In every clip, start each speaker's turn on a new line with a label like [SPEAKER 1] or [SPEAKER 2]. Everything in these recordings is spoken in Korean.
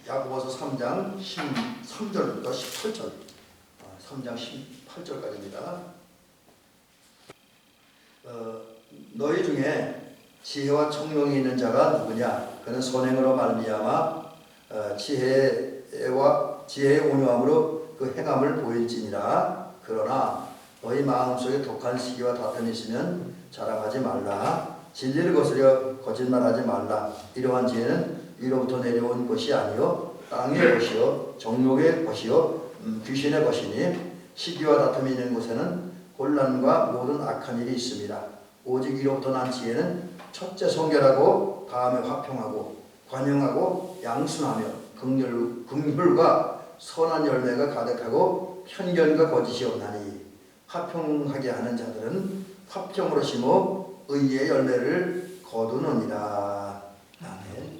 [SPEAKER 1] 야고보서 3장 13절부터 18절, 3장 18절까지입니다. 너희 중에 지혜와 총명이 있는 자가 누구냐? 그는 선행으로 말미암아 지혜의 온유함으로 그 행함을 보일지니라. 그러나 너희 마음속에 독한 시기와 다툼이 있으면 자랑하지 말라. 진리를 거스려 거짓말하지 말라. 이러한 지혜는 위로부터 내려온 것이 아니요 땅의 것이요 정욕의 것이요 귀신의 것이니 시기와 다툼이 있는 곳에는 혼란과 모든 악한 일이 있습니다. 오직 위로부터 난 지혜는 첫째 성결하고 다음에 화평하고 관용하고 양순하며 긍휼과 선한 열매가 가득하고 편견과 거짓이 없나니 화평하게 하는 자들은 화평으로 심어 의의 열매를 거두느니라. 아멘.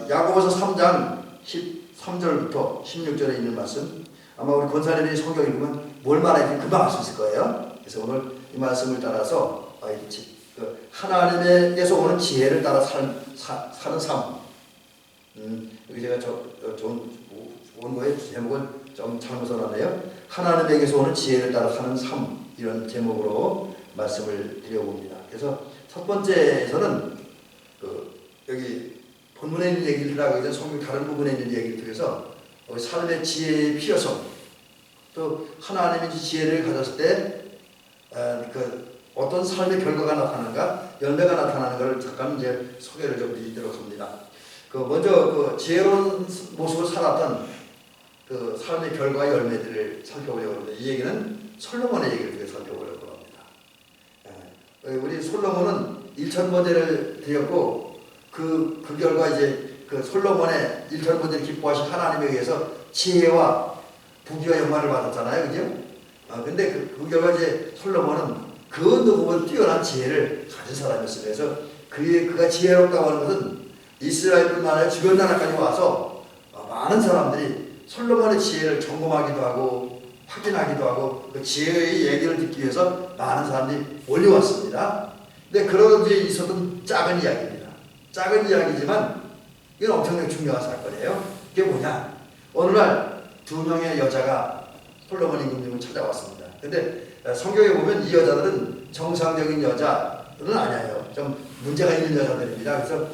[SPEAKER 1] 야고보서 3장 13절부터 16절에 있는 말씀, 아마 우리 권사님이 성경 읽으면 뭘 말하는지 금방 알 수 있을 거예요. 그래서 오늘 이 말씀을 따라서 하나님에게서 오는 지혜를 따라 사는 삶. 여기 제가 좋은 원고의 제목을 좀 잘못 써놨네요. 하나님에게서 오는 지혜를 따라 사는 삶, 이런 제목으로 말씀을 드려봅니다. 그래서 첫 번째에서는 여기 본문에 있는 얘기를 하고 이제 성경 다른 부분에 있는 얘기를 통해서 삶의 지혜의 필요성, 또 하나님이 지혜를 가졌을 때 어떤 삶의 결과가 나타나는가, 열매가 나타나는 것을 잠깐 이제 소개를 좀 드리도록 합니다. 먼저 지혜로운 모습을 살았던 그 삶의 결과 열매들을 살펴보려고 합니다. 이 얘기는 솔로몬의 얘기를 통해서 살펴보려고 합니다. 우리 솔로몬은 1000번제를 드렸고 그 결과 이제 그 솔로몬의 1000번제를 기뻐하신 하나님에 의해서 지혜와 부귀와 영광을 받았잖아요, 그죠? 근데 그 결과 이제 솔로몬은 그 누구보다 뛰어난 지혜를 가진 사람이었어요. 그래서 그가 지혜롭다고 하는 것은 이스라엘뿐만 아니라 주변 나라까지 와서 많은 사람들이 솔로몬의 지혜를 점검하기도 하고 확인하기도 하고 그 지혜의 얘기를 듣기 위해서 많은 사람들이 몰려왔습니다. 근데 그런 뒤에 있었던 작은 이야기입니다. 작은 이야기지만 이건 엄청나게 중요한 사건이에요. 그게 뭐냐? 어느 날 2명의 여자가 솔로몬 임금님을 찾아왔습니다. 근데 성경에 보면 이 여자들은 정상적인 여자들은 아니에요. 좀 문제가 있는 여자들입니다. 그래서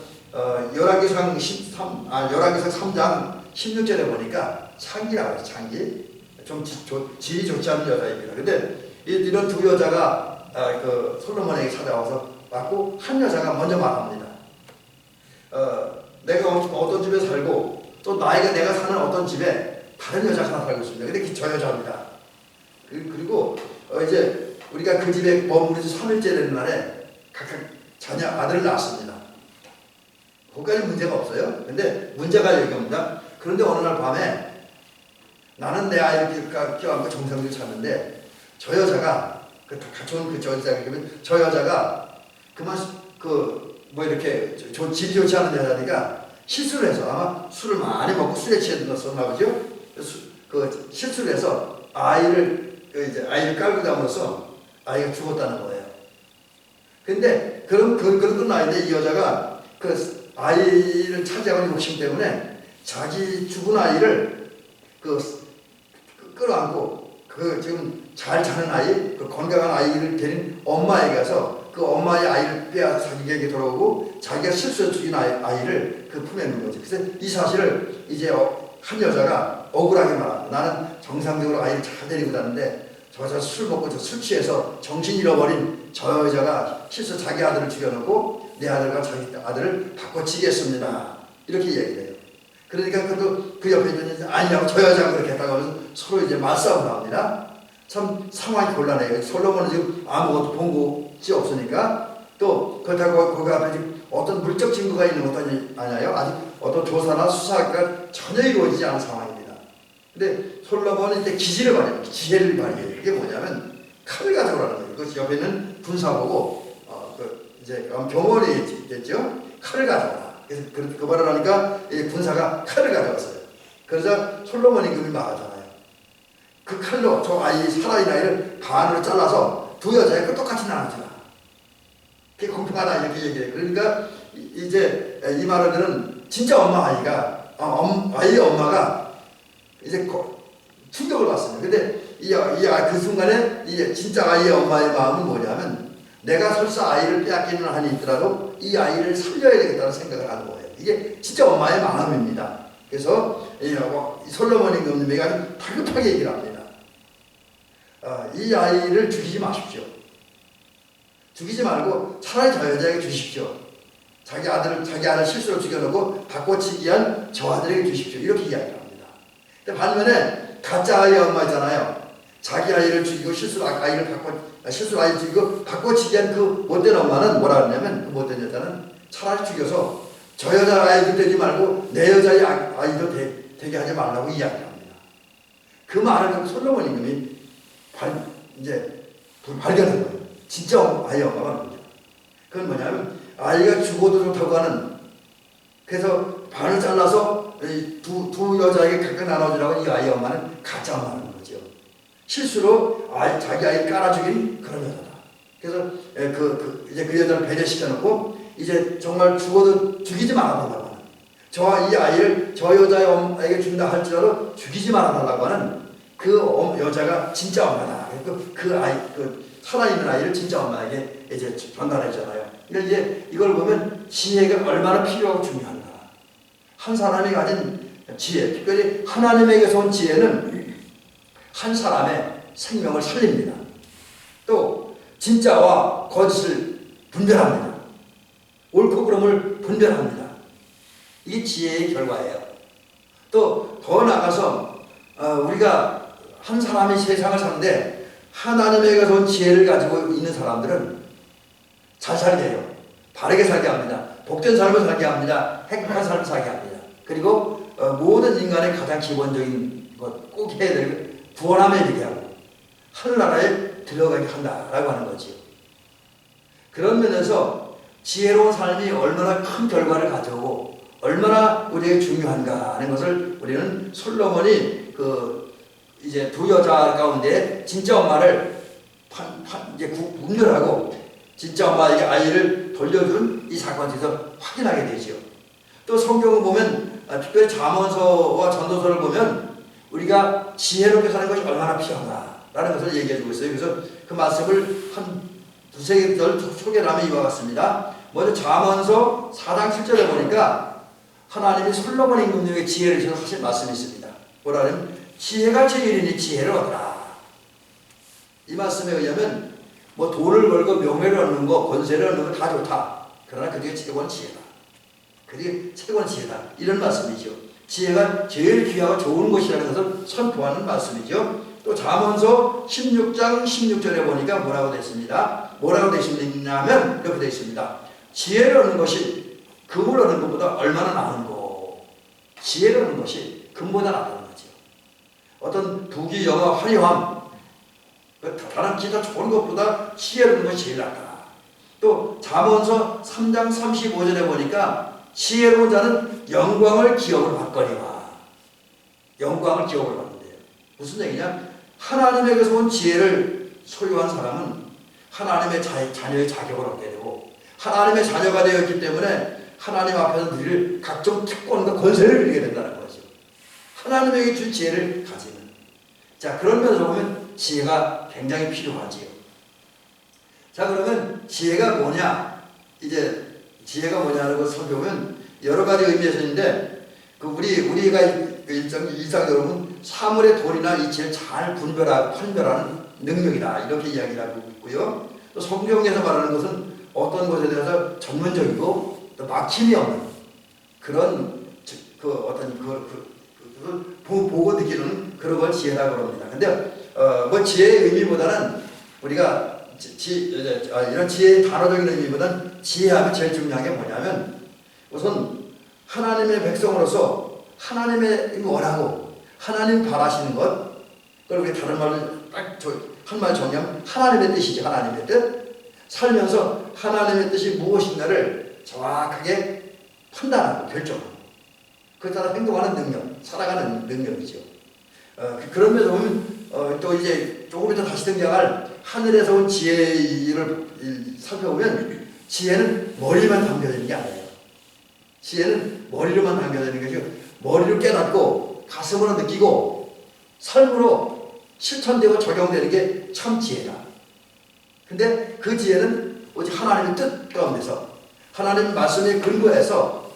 [SPEAKER 1] 열왕기상 3장 16절에 보니까 창기라고 해요. 창기. 좀 질이 좋지 않은 여자입니다. 근데 이런 두 여자가 솔로몬에게 찾아와서 왔고, 한 여자가 먼저 말합니다. 내가 어떤 집에 살고 또 내가 사는 어떤 집에 다른 여자가 하나 살고 있습니다. 근데 저 여자입니다. 그리고 이제 우리가 그 집에 머무르지 3일째 되는 날에 각각 자녀 아들을 낳았습니다. 거기까지 문제가 없어요. 근데 문제가 여기 옵니다. 그런데 어느 날 밤에 나는 내 아이를 껴안고 정상적으로 잤는데 저 여자가 같이 온 저 여자가 이렇게 질이 좋지 않은 여자니까 실수를 해서 아마 술을 많이 먹고 술에 취했었나 보죠. 실수를 해서 아이를 깔고 잠으로써 아이가 죽었다는 거예요. 근데 그런 나이인데 이 여자가 아이를 차지하는 욕심 때문에 자기 죽은 아이를 끌어안고 지금 잘 자는 아이, 건강한 아이를 데린 엄마에게 가서 그 엄마의 아이를 빼앗아 자기에게 돌아오고 자기가 실수해서 죽인 아이를 품에 넣는 거죠. 그래서 이 사실을 이제 한 여자가 억울하게 말합니다. 나는 정상적으로 아이를 잘 데리고 다녔는데 저 여자 술 먹고 술 취해서 정신 잃어버린 저 여자가 실수 자기 아들을 죽여놓고 내 아들과 자기 아들을 바꿔치겠습니다. 이렇게 얘기를 해요. 그러니까 그 옆에 있는 아니라고 저 여자가 그렇게 했다고 하면서 서로 이제 말싸움을 합니다. 참 상황이 곤란해요. 솔로몬은 지금 아무것도 본 것이 없으니까, 또 그렇다고 거기 앞에 지금 어떤 물적 증거가 있는 것도 아니에요. 아직 어떤 조사나 수사가 전혀 이루어지지 않은 상황입니다. 근데 솔로몬은 이제 기지를 발휘해요. 지혜를 발휘해요. 그게 뭐냐면 칼을 가져오라는 거예요. 그 옆에 있는 군사보고 이제 병원이 있겠죠. 칼을 가져오라. 그래서 그 말을 하니까 군사가 칼을 가져왔어요. 그러자 솔로몬 임금이 말하잖아요. 그 칼로 저 아이 살아있는 아이를 반으로 잘라서 두 여자의 그 똑같이 나눠주라. 그게 공평하다 이렇게 얘기해요. 그러니까 이제 이 말하는 진짜 엄마 아이가 아이의 엄마가 이제 충격을 받습니다. 근데 그 순간에 이 진짜 아이의 엄마의 마음은 뭐냐면 내가 설사 아이를 빼앗기는 한이 있더라도 이 아이를 살려야 되겠다는 생각을 하는 거예요. 이게 진짜 엄마의 마음입니다. 그래서 이 솔로몬 임금님이 아주 다급하게 얘기를 합니다. 이 아이를 죽이지 마십시오. 죽이지 말고 차라리 저 여자에게 주십시오. 자기 아들 실수로 죽여놓고 바꿔치기 한 저 아들에게 주십시오. 이렇게 이야기를 합니다. 근데 반면에 가짜 아이의 엄마 있잖아요. 자기 아이를 죽이고 실수로 아이를 죽이고 바꿔치기 한 그 못된 엄마는 뭐라 그러냐면 그 못된 여자는 차라리 죽여서 저 여자 아이도 되지 말고 내 여자의 아이도 되게 하지 말라고 이야기를 합니다. 그 말을 듣고 솔로몬 임금이 발견한 거예요. 진짜 아이의 엄마가 뭐냐. 그건 뭐냐면 아이가 죽어도 좋다고 하는, 그래서 반을 잘라서 두 여자에게 각각 나눠주라고 이 아이의 엄마는 가짜 엄마라는 거죠. 실수로 자기 아이를 깔아 죽인 그런 여자다. 그래서 이제 그 여자를 배제시켜놓고 이제 정말 죽어도 죽이지 말아달라고 하는, 이 아이를 저 여자의 엄마에게 준다 할지라도 죽이지 말아달라고 하는 그 여자가 진짜 엄마다. 그 살아있는 아이를 진짜 엄마에게 이제 전달했잖아요. 그러니까 이제 이걸 보면 지혜가 얼마나 필요하고 중요한가. 한 사람이 가진 지혜, 특별히 하나님에게서 온 지혜는 한 사람의 생명을 살립니다. 또 진짜와 거짓을 분별합니다. 옳고 그름을 분별합니다. 이게 지혜의 결과예요. 또 더 나아가서 우리가 한 사람이 세상을 사는데 하나님에게서 온 지혜를 가지고 있는 사람들은 잘 살게 해요. 바르게 살게 합니다. 복된 삶을 살게 합니다. 행복한 삶을 살게 합니다. 그리고 모든 인간의 가장 기본적인 것 꼭 해야 될 구원함에 이르게 하고 하늘나라에 들어가게 한다라고 하는 거지요. 그런 면에서 지혜로운 삶이 얼마나 큰 결과를 가져오고 얼마나 우리에게 중요한가 하는 것을 우리는 솔로몬이 이제 두 여자 가운데 진짜 엄마를 이제 분별하고 진짜 엄마에게 아이를 돌려준 이 사건에 대해서 확인하게 되죠. 또 성경을 보면 특별히 잠언서와 전도서를 보면 우리가 지혜롭게 사는 것이 얼마나 필요한가라는 것을 얘기해주고 있어요. 그래서 그 말씀을 한 두세 절 소개를 하면 이와 같습니다. 먼저 잠언서 4장 7절에 보니까 하나님이 솔로몬 임금님에게 지혜를 주셔서 하신 말씀이 있습니다. 뭐라 하냐면 지혜가 제일이니 지혜를 얻으라. 이 말씀에 의하면 뭐 돈을 벌고 명예를 얻는 거, 권세를 얻는 거 다 좋다. 그러나 그게 최고는 지혜다. 그게 최고는 지혜다. 이런 말씀이죠. 지혜가 제일 귀하고 좋은 것이라는 것을 선포하는 말씀이죠. 또 잠언서 16장 16절에 보니까 뭐라고 되어 있습니다. 뭐라고 되어 있냐면 이렇게 되어 있습니다. 지혜를 얻는 것이 금을 얻는 것보다 얼마나 나은고. 지혜를 얻는 것이 금보다 낫다는 거죠. 어떤 부귀, 영화, 화려함, 다른 기타 좋은 것보다 지혜를 얻는 것이 제일 낫다. 또 잠언서 3장 35절에 보니까 지혜로운 자는 영광을 기업을 받거니와. 영광을 기업을 받는데요. 무슨 얘기냐? 하나님에게서 온 지혜를 소유한 사람은 하나님의 자녀의 자격을 얻게 되고 하나님의 자녀가 되었기 때문에 하나님 앞에서 누릴 각종 특권과 권세를 누리게 된다는 거죠. 하나님에게 준 지혜를 가지는. 자, 그런 면에서 보면 지혜가 굉장히 필요하지요. 자, 그러면 지혜가 뭐냐? 이제 지혜가 뭐냐는 것을 살펴보면 여러 가지 의미에서 있는데 우리가 일상적으로 보면 사물의 도리나 이치를 잘 판별하는 능력이다. 이렇게 이야기를 하고 있고요. 또 성경에서 말하는 것은 어떤 것에 대해서 전문적이고 또 막힘이 없는 그런 보고 느끼는 그런 걸 지혜라고 합니다. 근데 뭐 지혜의 의미보다는 우리가 이런 지혜의 단어적인 의미보다는 지혜하면 제일 중요한 게 뭐냐면 우선 하나님의 백성으로서 하나님의 원하고 하나님 바라시는 것, 그걸 우리 다른 말로 한 말 정리하면 하나님의 뜻이지. 하나님의 뜻. 살면서 하나님의 뜻이 무엇인가를 정확하게 판단하고 결정하고 그에 따라 행동하는 능력, 살아가는 능력이죠. 그런 면에서 보면 또 이제 조금 이따 다시 등장할 하늘에서 온 지혜를 살펴보면 지혜는 머리만 담겨져 있는 게 아니에요. 지혜는 머리로만 남겨지는 것이고 머리로 깨닫고 가슴으로 느끼고 삶으로 실천되고 적용되는 게 참 지혜다. 근데 그 지혜는 오직 하나님의 뜻 가운데서 하나님 말씀에 근거해서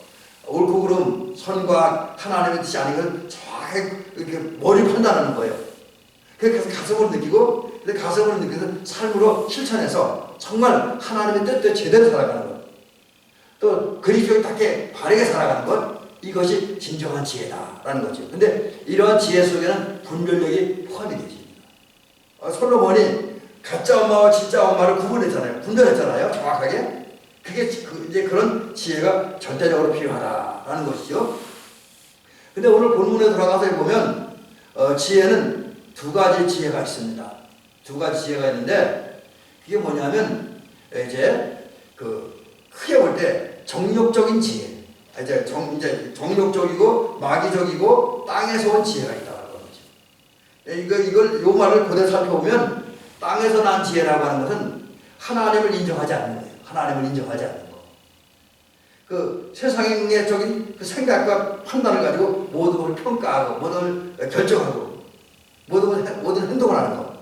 [SPEAKER 1] 옳고 그름, 선과 하나님의 뜻이 아닌 걸 정확하게 이렇게 머리로 판단하는 거예요. 그래서 가슴으로 느끼고, 근데 가슴으로 느껴서 삶으로 실천해서 정말 하나님의 뜻대로 제대로 살아가는 것. 또 그리스도인답게 바르게 살아가는 것. 이것이 진정한 지혜다라는 거죠. 근데 이러한 지혜 속에는 분별력이 포함이 되어 있습니다. 솔로몬이 가짜 엄마와 진짜 엄마를 구분했잖아요. 분별했잖아요. 정확하게. 그게 이제 그런 지혜가 전체적으로 필요하다라는 것이죠. 근데 오늘 본문에 들어가서 보면 지혜는 두 가지 지혜가 있습니다. 두 가지 지혜가 있는데 그게 뭐냐면 이제 크게 볼 때 정욕적인 지혜, 이제 정욕적이고 마귀적이고 땅에서 온 지혜가 있다는 거죠. 이걸 요 말을 그대로 살펴보면 땅에서 난 지혜라고 하는 것은 하나님을 인정하지 않는 거예요. 하나님을 인정하지 않는 거. 그 세상적인 그 생각과 판단을 가지고 모든 걸 평가하고 모든 걸 결정하고 모든 행동을 하는 거.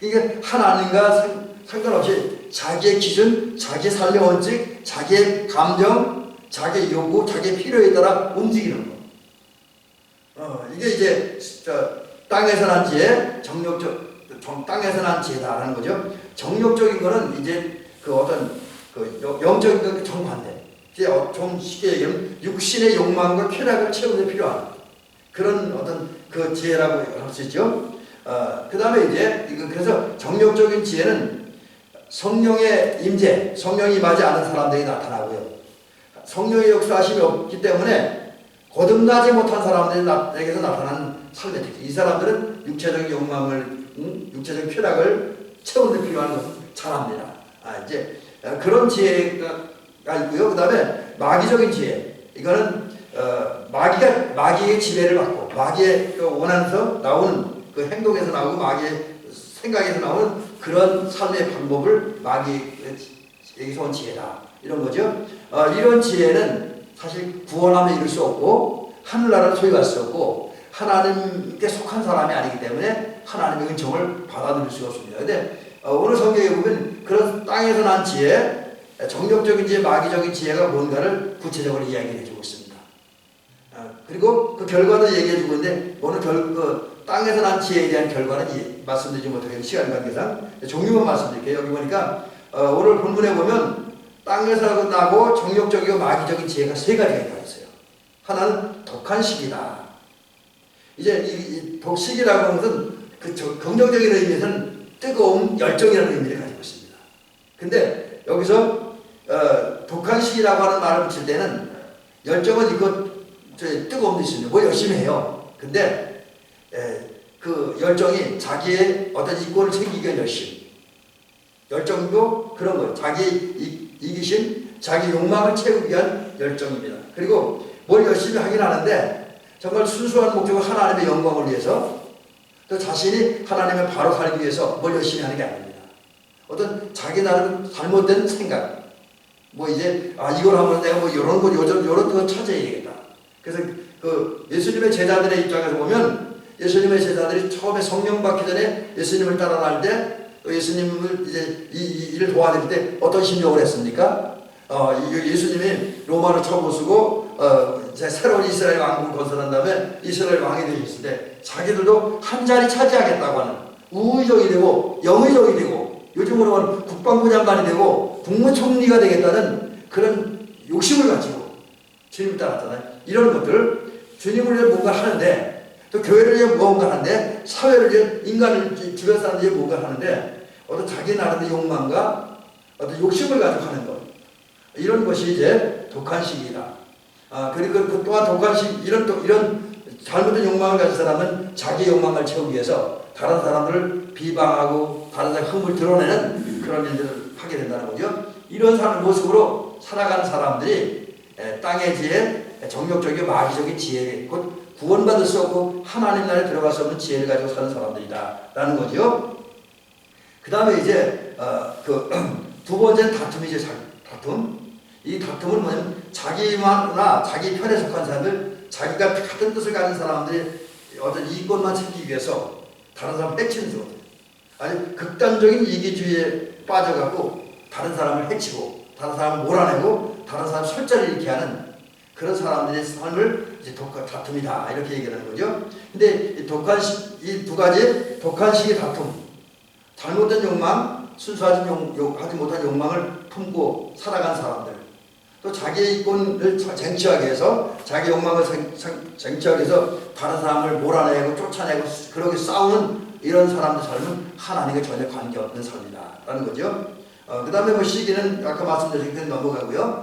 [SPEAKER 1] 이게 하나님과 상관없이 자기의 기준, 자기의 삶의 원칙, 자기의 감정, 자기의 요구, 자기의 필요에 따라 움직이는 거. 이게 이제 땅에서 난 지혜, 땅에서 난 지혜다라는 거죠. 정욕적인 거는 이제 어떤 영적인 것 정반대. 이제 좀 쉽게 얘기하면 육신의 욕망과 쾌락을 채우는 데 필요한 그런 어떤 그 지혜라고 할 수 있죠. 그 다음에 이제 그래서 정욕적인 지혜는 성령의 임재, 성령이 임하지 않은 사람들이 나타나고요. 성령의 역사하심이 없기 때문에 거듭나지 못한 사람들에게서 나타나는 삶의 특징. 이 사람들은 육체적인 욕망을, 육체적인 쾌락을 채우는 데 필요한 것을 잘합니다. 이제 그런 지혜가 있고요. 그 다음에 마귀적인 지혜. 이거는 마귀의 지배를 받고 마귀의 원한에서 나오는 그 행동에서 나오고 마귀의 생각에서 나오는 그런 삶의 방법을 마귀에게서 온 지혜다. 이런 거죠. 이런 지혜는 사실 구원하면 이룰 수 없고 하늘나라를 소유할 수 없고 하나님께 속한 사람이 아니기 때문에 하나님의 은총을 받아들일 수가 없습니다. 근데 오늘 성경에 보면 그런 땅에서 난 지혜, 정욕적인 지혜, 마귀적인 지혜가 뭔가를 구체적으로 이야기해 주고 있습니다. 그리고 그 결과도 얘기해 주고 있는데 오늘 땅에서 난 지혜에 대한 결과는 말씀드리지 못하게 시간 관계상 종류만 말씀드릴게요. 여기 보니까 오늘 본문에 보면 땅에서 나고 정욕적이고 마귀적인 지혜가 세 가지가 있다고 했어요. 하나는 독한 시기다. 이제 이 독식이라고 하는 것은 긍정적인 의미에서는 뜨거운 열정이라는 의미를 가지고 있습니다. 근데 여기서 독한 시기라고 하는 말을 붙일 때는 열정은 뜨거움도 있습니다. 뭐 열심히 해요. 근데 그 열정이 자기의 어떤 이권을 챙기기 위한 열정도 그런 거예요. 자기의 이기심, 자기 욕망을 채우기 위한 열정입니다. 그리고 뭘 열심히 하긴 하는데 정말 순수한 목적은 하나님의 영광을 위해서 또 자신이 하나님의 바로 살기 위해서 뭘 열심히 하는 게 아닙니다. 어떤 자기 나름 잘못된 생각, 뭐 이제 이걸 하면 내가 뭐 이런 거 찾아야 되겠다. 그래서 그 예수님의 제자들의 입장에서 보면 예수님의 제자들이 처음에 성령 받기 전에 예수님을 따라갈 때 예수님을 이제 이 일을 도와드릴 때 어떤 심령을 했습니까? 예수님이 로마를 쳐부수고 이제 새로운 이스라엘 왕국을 건설한 다음에 이스라엘 왕이 되셨을 때 자기들도 한 자리 차지하겠다고 하는 우의적이 되고 영의적이 되고 요즘으로 하면 국방부 장관이 되고 국무총리가 되겠다는 그런 욕심을 가지고 주님을 따랐잖아요. 이런 것들 주님을 위해 뭔가 하는데 또 교회를 위해 무언가 하는데 사회를 위해 인간을 주변 사람들 위해 뭔가 하는데 어떤 자기 나름의 욕망과 어떤 욕심을 가지고 하는 것 이런 것이 이제 독한 시기다. 그리고 또한 독한 시기 이런 잘못된 욕망을 가진 사람은 자기 욕망을 채우기 위해서 다른 사람들을 비방하고 다른 사람의 흠을 드러내는 그런 일들을 하게 된다는 거죠. 이런 모습으로 살아가는 사람들이 땅의 지혜, 정욕적이고 마귀적인 지혜를 곧 구원받을 수 없고 하나님 나라에 들어갈 수 없는 지혜를 가지고 사는 사람들이다라는 거죠. 그 다음에 이제 두 번째는 다툼이죠. 다툼. 이 다툼은 뭐냐면 자기만이나 자기 편에 속한 사람들, 자기가 같은 뜻을 가진 사람들이 어떤 이익권만 챙기기 위해서 다른 사람을 해치는 거거든요. 아니 극단적인 이기주의에 빠져갖고 다른 사람을 해치고 다른 사람을 몰아내고 다른 사람 설자를 잃게 하는 그런 사람들의 삶을 이제 다툼이다 이렇게 얘기하는 거죠. 근데 이 두 가지 독한식의 다툼, 잘못된 욕망, 순수하지 못한 욕망을 품고 살아간 사람들, 또 자기의 이권을 쟁취하기 위해서 자기 욕망을 쟁취하기 위해서 다른 사람을 몰아내고 쫓아내고 그렇게 싸우는 이런 사람들 삶은 하나님과 전혀 관계없는 삶이다라는 거죠. 그 다음에 뭐 시기는 아까 말씀드린 대로 넘어가고요.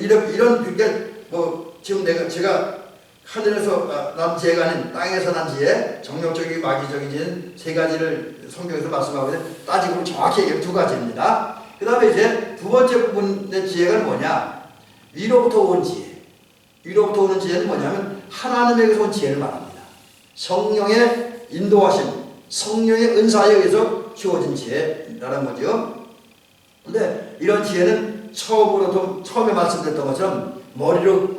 [SPEAKER 1] 이런 그러니까 뭐 지금 제가 하늘에서 난 지혜가 아닌 땅에서 난 지혜, 정력적이고 마귀적인 지혜는 세 가지를 성경에서 말씀하고 있는데 따지고 정확히 얘기하면 두 가지입니다. 그 다음에 이제 두 번째 부분의 지혜가 뭐냐? 위로부터 온 지혜. 위로부터 오는 지혜는 뭐냐면 하나님에게서 온 지혜를 말합니다. 성령의 인도하심, 성령의 은사에 의해서 주어진 지혜라는 거죠. 근데 이런 지혜는 처음에 말씀드렸던 것처럼 머리로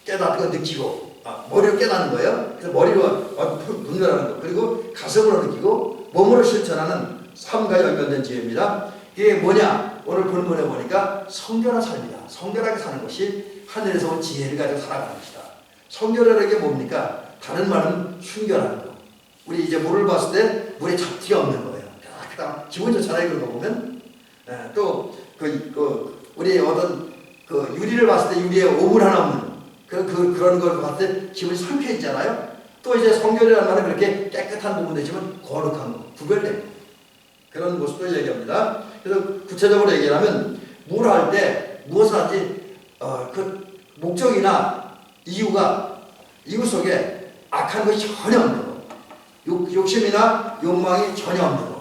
[SPEAKER 1] 깨닫고 느끼고, 머리로 깨닫는 거예요. 그래서 머리로 분별하는 거, 그리고 가슴으로 느끼고 몸으로 실천하는 삶과 연결된 지혜입니다. 이게 뭐냐? 오늘 본문에 보니까 성결한 삶이다. 성결하게 사는 것이 하늘에서 온 지혜를 가지고 살아가는 것이다. 성결하게 뭡니까? 다른 말은 순결하는 거. 우리 이제 물을 봤을 때 물에 잡티가 없는 거예요. 그다음 기분 좋잖아요. 그런 거 보면. 또 우리 어떤 유리를 봤을 때 유리에 오물 하나 없는 그런 걸 봤을 때 기분이 상쾌해지잖아요. 또 이제 성결이라는 말은 그렇게 깨끗한 부분도 있지만 거룩한 거, 구별된 그런 모습도 얘기합니다. 그래서 구체적으로 얘기하면 뭘 할 때 무엇을 하지 그 목적이나 이유 속에 악한 것이 전혀 없는 거, 욕심이나 욕망이 전혀 없는 거.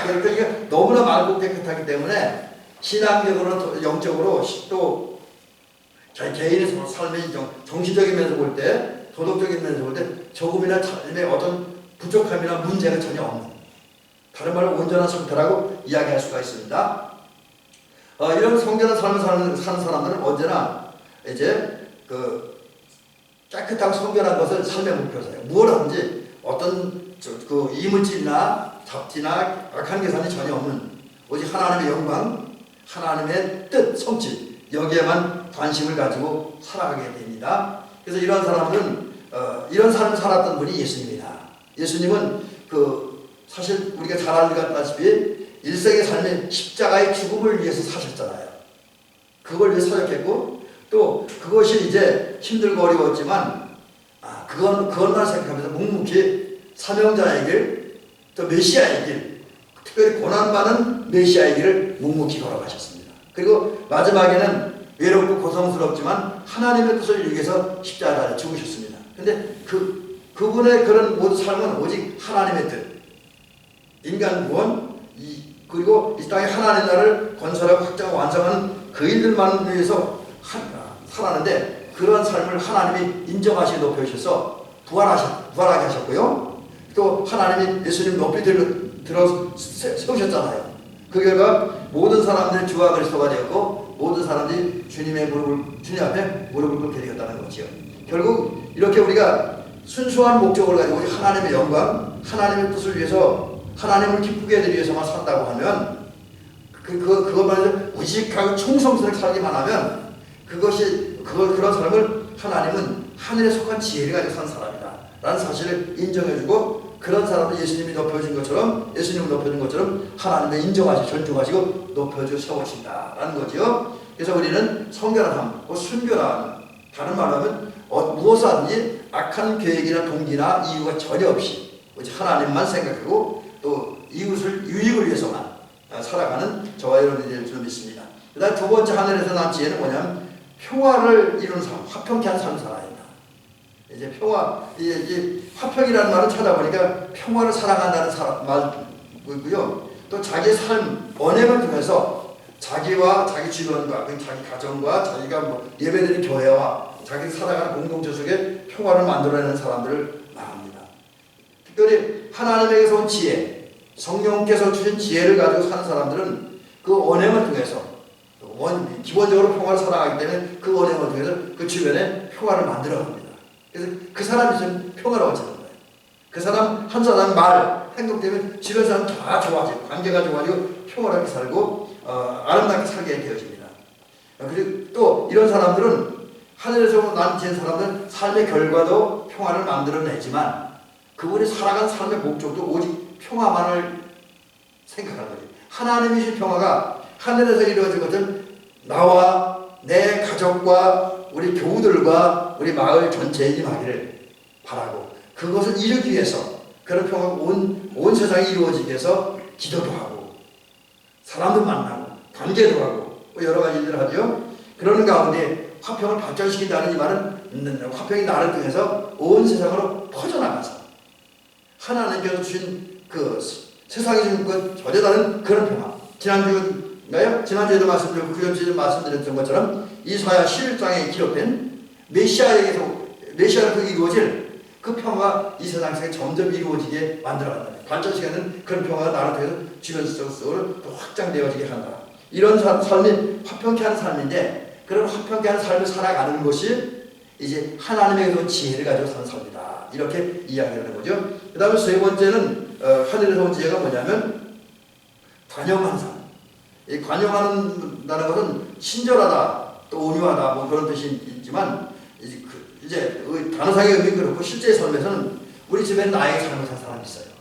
[SPEAKER 1] 그러니까 너무나 맑고 깨끗하기 때문에 신앙적으로 영적으로 또 개인의 삶의 정신적인 면에서 볼 때, 도덕적인 면에서 볼 때 조금이나 삶의 어떤 부족함이나 문제가 전혀 없는, 다른 말로 온전한 상태라고 이야기할 수가 있습니다. 이런 성결한 삶을 사는 사람들은 언제나 이제 깨끗하고 성결한 것을 삶의 목표로 해요. 무엇하든지 어떤 이물질이나 잡티나 악한 계산이 전혀 없는 오직 하나님의 영광, 하나님의 뜻, 성취 여기에만 관심을 가지고 살아가게 됩니다. 그래서 이런 사람들은 이런 삶을 살았던 분이 예수님이다. 예수님은 사실 우리가 잘 알다시피 일생의 삶의 십자가의 죽음을 위해서 사셨잖아요. 그걸 위해 사셨겠고 또 그것이 이제 힘들고 어려웠지만 그것만 생각하면서 묵묵히 사명자의 길, 또 메시아의 길, 특별히 고난받은 메시아의 길을 묵묵히 걸어가셨습니다. 그리고 마지막에는 외롭고 고통스럽지만 하나님의 뜻을 위해서 십자가에 죽으셨습니다. 근데 그분의 그런 모든 삶은 오직 하나님의 뜻, 인간 구원, 그리고 이 땅에 하나님의 나라를 건설하고 확장하고 완성하는 그 일들만 위해서 살았는데 그러한 삶을 하나님이 인정하시고 높여주셔서 부활하게 하셨고요. 또 하나님이 예수님 높이 들어 세우셨잖아요. 그 결과 모든 사람들이 주와 그리스도가 되었고 모든 사람들이 주님 앞에 무릎을 꿇게 되었다는 거지요. 결국 이렇게 우리가 순수한 목적을 가지고 하나님의 영광, 하나님의 뜻을 위해서 하나님을 기쁘게 하기 위해서만 산다고 하면 그것만 의식하고 충성스럽게 살기만 하면 그런 사람을 하나님은 하늘에 속한 지혜를 가지고 산 사람이다 라는 사실을 인정해주고 그런 사람을 예수님을 높여준 것처럼 하나님을 인정하시고 존중하시고 높여주 세우신다 라는 거죠. 그래서 우리는 성결함, 순결함, 다른 말로 하면 무엇을 하든지 악한 계획이나 동기나 이유가 전혀 없이 오직 하나님만 생각하고 또 이웃을 유익을 위해서만 살아가는 저와 여러분이 될 줄 믿습니다. 그 다음 두 번째 하늘에서 난 지혜는 뭐냐면 평화를 이루는 삶, 화평케 한 삶을 살아야 된다. 이제 평화, 화평이라는 말을 찾아보니까 평화를 사랑한다는 말이고요. 또 자기의 삶, 언행을 통해서 자기와 자기 주변과 자기 가정과 자기가 예배드리는 교회와 자기 살아가는 공동체 속에 평화를 만들어내는 사람들을 말합니다. 특별히 하나님에게서 온 지혜, 성령께서 주신 지혜를 가지고 사는 사람들은 그 언행을 통해서 기본적으로 평화를 사랑하기 때문에 그 원행을 통해서 그 주변에 평화를 만들어갑니다. 그래서 그 사람이 좀 평화로워지는 거예요. 그 사람 한 사람 말, 행동 때문에 주변 사람 다 좋아지고 관계가 좋아지고 평화롭게 살고 아름답게 살게 되어집니다. 그리고 또 이런 사람들은 하늘에서 난 지은 사람들은 삶의 결과도 평화를 만들어내지만 그분이 살아간 삶의 목적도 오직 평화만을 생각하는 거죠. 하나님이 주신 평화가 하늘에서 이루어진 것은 나와 내 가족과 우리 교우들과 우리 마을 전체에 임하기를 바라고 그것을 이루기 위해서 그런 평화가 온 세상에 이루어지기 위해서 기도도 하고 사람도 만나고 관계도 하고 여러 가지 일을 하죠. 그러는 가운데 화평을 발전시킨다는 이 말은 화평이 나를 통해서 온 세상으로 퍼져나가서 하나님께서 주신 그 세상에 주신 것 전혀 다른 그런 평화. 지난주에도 말씀드렸고 그 전주에도 말씀드렸던 것처럼 이사야 11장에 기록된 메시아를 통해 이루어질 그 평화가 이 세상 속에 점점 이루어지게 만들어간다. 발전시키는 그런 평화가 나를 통해서 주변 속으로 또 확장되어지게 한다. 이런 삶이 화평케 하는 삶인데 그런 화평케 하는 삶을 살아가는 것이 이제 하나님에게서 지혜를 가지고 사는 삶이다. 이렇게 이야기하는 거죠. 그 다음에 세 번째는 하늘에서 온 지혜가 뭐냐면 관용하는 삶. 이 관용한다는 것은 친절하다, 또 온유하다, 뭐 그런 뜻이 있지만 이제 단어상의 의미는 그렇고 실제 삶에서는 우리 집에 나에게 잘못한 사람이 있어요.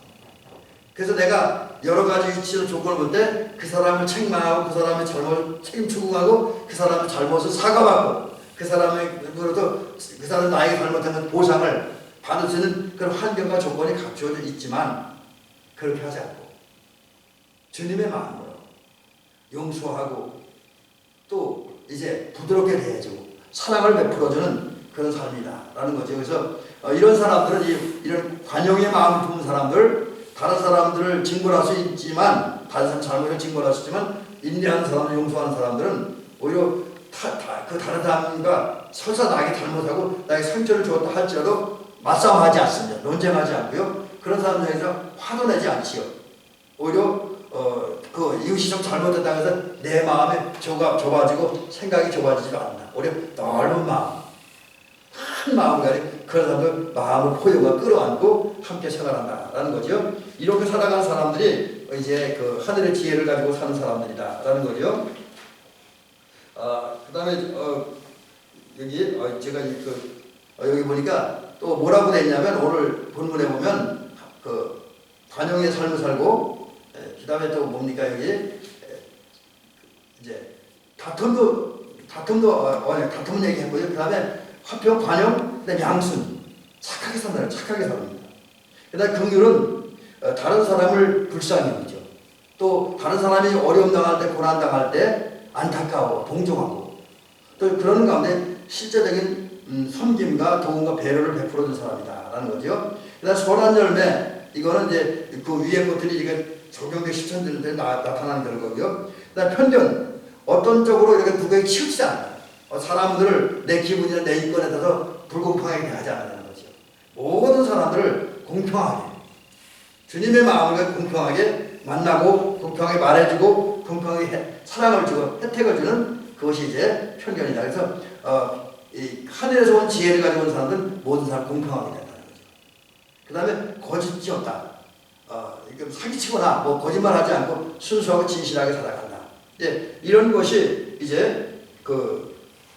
[SPEAKER 1] 그래서 내가 여러 가지 위치로 조건을 볼 때 그 사람을 책망하고 그 사람의 잘못 책임 추궁하고 그 사람의 잘못을 사과하고 그 사람으로도 그 사람 나에게 잘못한 것 보상을 받을 수 있는 그런 환경과 조건이 갖추어져 있지만 그렇게 하지 않고 주님의 마음으로 용서하고 또 이제 부드럽게 대해주고 사랑을 베풀어주는 그런 삶이다라는 거죠. 그래서 이런 사람들은 이런 관용의 마음을 품은 사람들, 다른 사람들을 징벌할 수 있지만 다른 사람 잘못을 징벌할 수 있지만 인내하는 사람을 용서하는 사람들은 오히려 그 다른 사람과 설사 나에게 잘못하고 나에게 상처를 주었다 할지라도 맞싸움하지 않습니다. 논쟁하지 않고요. 그런 사람들에서 화도 내지 않지요. 오히려 그 이웃이 좀 잘못했다고 해서 내 마음이 좁아지고 생각이 좁아지지도 않는다. 오히려 넓은 마음, 큰 마음을 가지고 그런 사람들 마음을 포용과 끌어안고 함께 생활한다라는 거죠. 이렇게 살아가는 사람들이 이제 그 하늘의 지혜를 가지고 사는 사람들이다라는 거죠. 그 다음에 여기 제가 여기 보니까 또 뭐라고 돼 있냐면 오늘 본문에 보면 그 관용의 삶을 살고 그 다음에 또 뭡니까 여기 이제 다툼은 얘기했고요. 그 다음에 화평, 관용, 그 다음에 양순 착하게 산다는 착하게 삽니다. 그 다음에 긍휼은 다른 사람을 불쌍히 여기죠. 또 다른 사람이 어려움 당할 때 고난 당할 때 안타까워 동정하고 또 그러는 가운데 실제적인 섬김과 도움과 배려를 베풀어준 사람이다라는 거죠. 그 다음에 선한 열매 이거는 이제 그 위에 것들이 이게 적용된 실천들에 나타나는 결과고요. 그 다음에 편견 어떤 쪽으로 이렇게 누구에게 치우치지 않아요. 사람들을 내 기분이나 내 인권에 따라서 불공평하게 대하지 않는다는 거죠. 모든 사람들을 공평하게 주님의 마음을 공평하게 만나고 공평하게 말해주고 공평하게 사랑을 주고 혜택을 주는 그것이 이제 편견이다. 그래서 이 하늘에서 온 지혜를 가지고 온 사람들은 모든 사람 공평하게 된다는 거죠. 그 다음에 거짓이 없다. 사기치거나 뭐 거짓말하지 않고 순수하고 진실하게 살아간다. 이런 것이 이제 그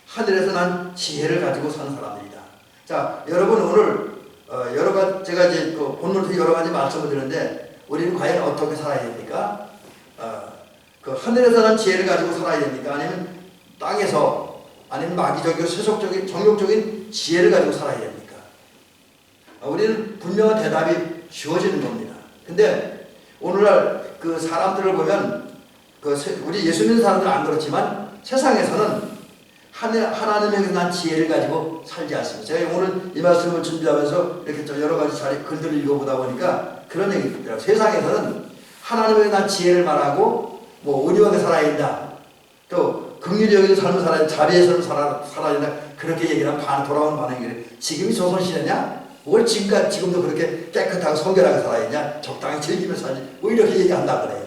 [SPEAKER 1] 하늘에서 난 지혜를 가지고 사는 사람들이다. 자, 여러분 오늘 여러 가지 제가 이제 그 본문에서 여러 가지 말씀을 드렸는데 우리는 과연 어떻게 살아야 됩니까? 그 하늘에서 난 지혜를 가지고 살아야 됩니까? 아니면 땅에서 아니면 마귀적이고 세속적인 정욕적인 지혜를 가지고 살아야 됩니까? 우리는 분명한 대답이 주어지는 겁니다. 근데 오늘날 그 사람들을 보면 우리 예수 믿는 사람들은 안 그렇지만 세상에서는 하나님에게서 난 지혜를 가지고 살지 않습니다. 제가 오늘 이 말씀을 준비하면서 이렇게 좀 여러 가지 글들을 읽어보다 보니까 그런 얘기 있더라고요. 세상에서는 하나님에게 난 지혜를 말하고 뭐 온유하게 살아야 된다. 또 긍휼히 여기는 삶을 살아야 된다. 자비의 삶을 살아야 된다. 그렇게 얘기를 하면 돌아오는 반응이 지금이 조선시대냐? 뭘 지금도 그렇게 깨끗하고 성결하게 살아야 되냐? 적당히 즐기면서 살지. 뭐 이렇게 얘기한다 그래요.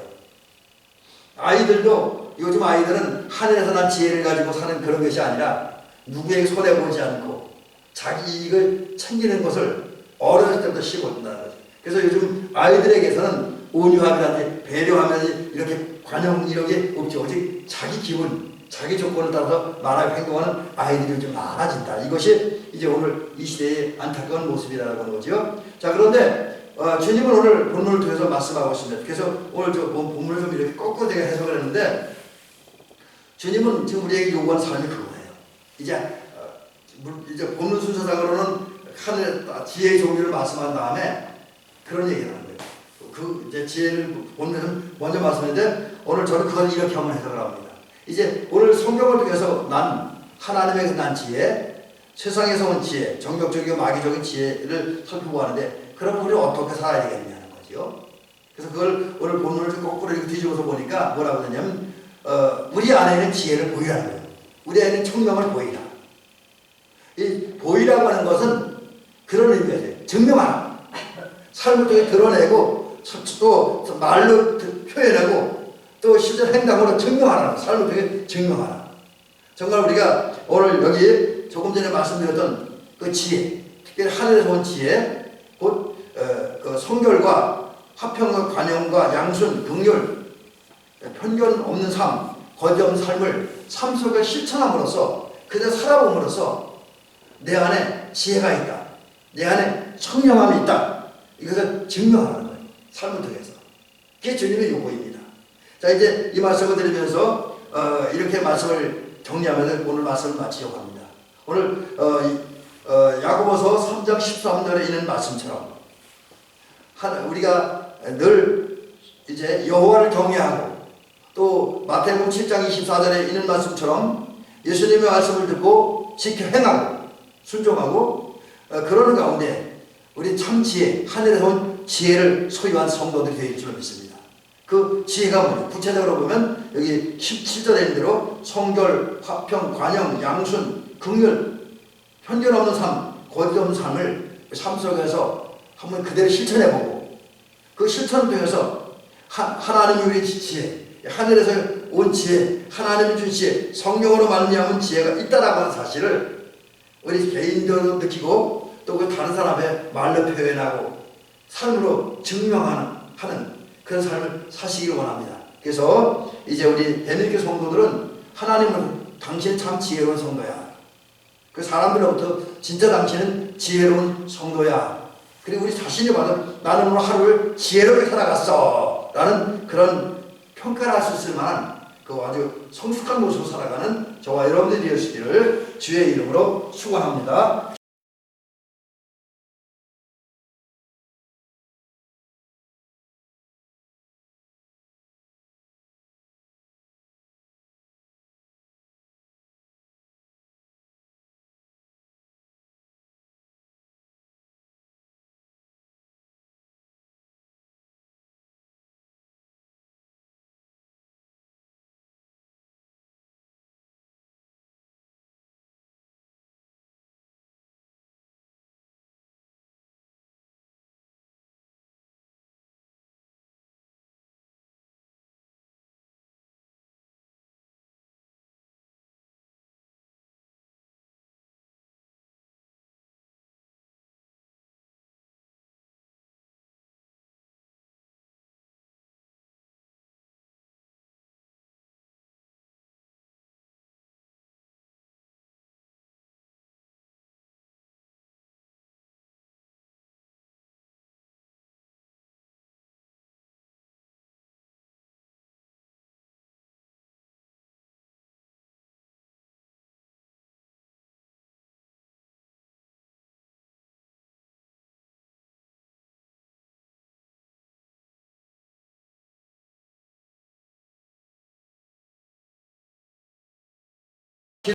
[SPEAKER 1] 아이들도 요즘 아이들은 하늘에서 난 지혜를 가지고 사는 그런 것이 아니라 누구에게 손해보지 않고 자기 이익을 챙기는 것을 어렸을 때부터 심어준다는 거죠. 그래서 요즘 아이들에게서는 온유함이라든지 배려하면서 이렇게 관용 이런 게 없죠. 오직 자기 기분, 자기 조건을 따라서 말하고 행동하는 아이들이 요즘 많아진다. 이것이 이제 오늘 이 시대의 안타까운 모습이라는 거죠. 자, 그런데 주님은 오늘 본문을 통해서 말씀하고 있습니다. 그래서 오늘 저 본문을 좀 이렇게 거꾸로 제가 해석을 했는데, 주님은 지금 우리에게 요구하는 삶이 그거예요. 이제 본문 순서상으로는 하늘 지혜의 종류를 말씀한 다음에 그런 얘기를 하는 거예요. 그 이제 지혜를 본문에서 먼저 말씀했는데, 오늘 저는 그걸 이렇게 한번 해석을 합니다. 이제 오늘 성경을 통해서 하나님에게 난 지혜, 세상에서 온 지혜, 정력적이고 마귀적인 지혜를 살펴보았는데, 그러면 우리는 어떻게 살아야 되겠냐는 거죠. 그래서 그걸 오늘 본문을 좀 거꾸로 이렇게 뒤집어서 보니까 뭐라고 하냐면, 우리 안에는 지혜를 보이라는 거예요. 우리 안에는 청명을 보이라. 이 보이라고 하는 것은 그런 의미예요. 증명하라. 삶을 통해 드러내고 또 말로 표현하고 또 실제 행동으로 증명하라. 삶을 통해 증명하라. 정말 우리가 오늘 여기 조금 전에 말씀드렸던 그 지혜, 특별히 하늘에서 온 지혜, 곧 그 성결과 화평과 관용과 양순, 긍휼, 편견 없는 삶, 거짓 없는 삶을 삶 속에 실천함으로써 그대로 살아봄으로써 내 안에 지혜가 있다, 내 안에 청명함이 있다, 이것을 증명하는 거예요. 삶을 통해서. 그게 주님의 요구입니다. 자, 이제 이 말씀을 드리면서 이렇게 말씀을 정리하면서 오늘 말씀을 마치려고 합니다. 오늘 야고보서 3장 13절에 있는 말씀처럼 우리가 늘 이제 여호와를 경외하고 또 마태복음 7장 24절에 있는 말씀처럼 예수님의 말씀을 듣고 지켜 행하고 순종하고 그러는 가운데 우리 참 지혜, 하늘에서 온 지혜를 소유한 성도들이 되어 있을 줄 믿습니다. 그 지혜가 뭐냐? 구체적으로 보면 여기 17절에 있는 대로 성결, 화평, 관용, 양순, 긍휼, 편견 없는 삶, 거짓 없는 삶을 삶 속에서 한번 그대로 실천해보고 그 실천을 통해서 하나님이 우리 지혜, 하늘에서 온 지혜, 하나님이 준 지혜, 성령으로 말미암은 지혜가 있다라고 하는 사실을 우리 개인적으로 느끼고 또 그 다른 사람의 말로 표현하고 삶으로 증명하는 그런 삶을 사시기를 원합니다. 그래서 이제 우리 대민교 성도들은 하나님은 당신 참 지혜로운 성도야. 그 사람들로부터 진짜 당신은 지혜로운 성도야. 그리고 우리 자신이 봐도 나는 오늘 하루를 지혜롭게 살아갔어 라는 그런 평가를 할 수 있을 만한 그 아주 성숙한 모습으로 살아가는 저와 여러분들이 되시기를 주의 이름으로 축원합니다.